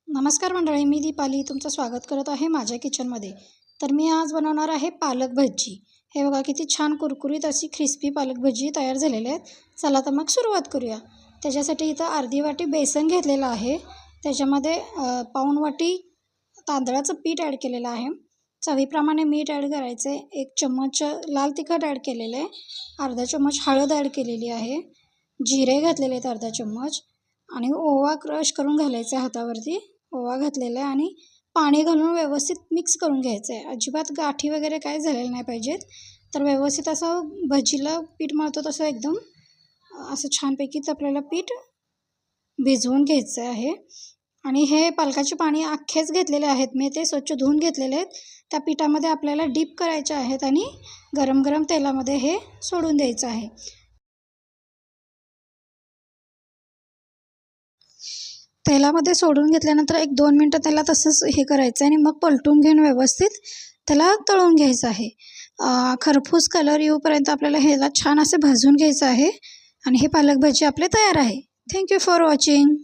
नमस्कार मंडळी, मी दीपाली तुमचं स्वागत करत आहे माझ्या किचनमध्ये. तर मी आज बनवणार आहे पालक भजी. हे बघा किती छान कुरकुरीत अशी क्रिस्पी पालक भजी तयार झालेले आहेत. चला तर मग सुरुवात करूया. त्याच्यासाठी इथं अर्धी वाटी बेसन घेतलेलं आहे. त्याच्यामध्ये पाऊण वाटी तांदळाचं पीठ ॲड केलेलं आहे. चवीप्रमाणे मीठ ॲड करायचं आहे. 1 चम्मच लाल तिखट ॲड केलेलं आहे. अर्धा चम्मच हळद ॲड केलेली आहे. जिरे घातलेले आहेत अर्धा चम्मच आणि ओवा क्रश करून घालायचा आहे हातावरती. ओवा घातलेला आहे आणि पाणी घालून व्यवस्थित मिक्स करून घ्यायचं आहे. अजिबात गाठी वगैरे काय झालेले नाही पाहिजेत. तर व्यवस्थित असं भजीला पीठ मळतो तसं एकदम असं छानपैकीच आपल्याला पीठ भिजवून घ्यायचं आहे. आणि हे पालकाचे पाणी अख्खेच घेतलेले आहेत मी, ते स्वच्छ धुवून घेतलेले आहेत. त्या पिठामध्ये आपल्याला डीप करायचे आहेत आणि गरम गरम तेलामध्ये हे सोडून द्यायचं आहे. तेलामध्ये सोडून घेतल्यानंतर 1-2 मिनटं त्याला तसंच हे करायचं आहे आणि मग पलटून घेऊन व्यवस्थित त्याला तळून घ्यायचं आहे. खरपूस कलर येऊपर्यंत आपल्याला ह्याला छान असे भाजून घ्यायचं आहे आणि हे पालक भजी आपले तयार आहे. Thank you for watching.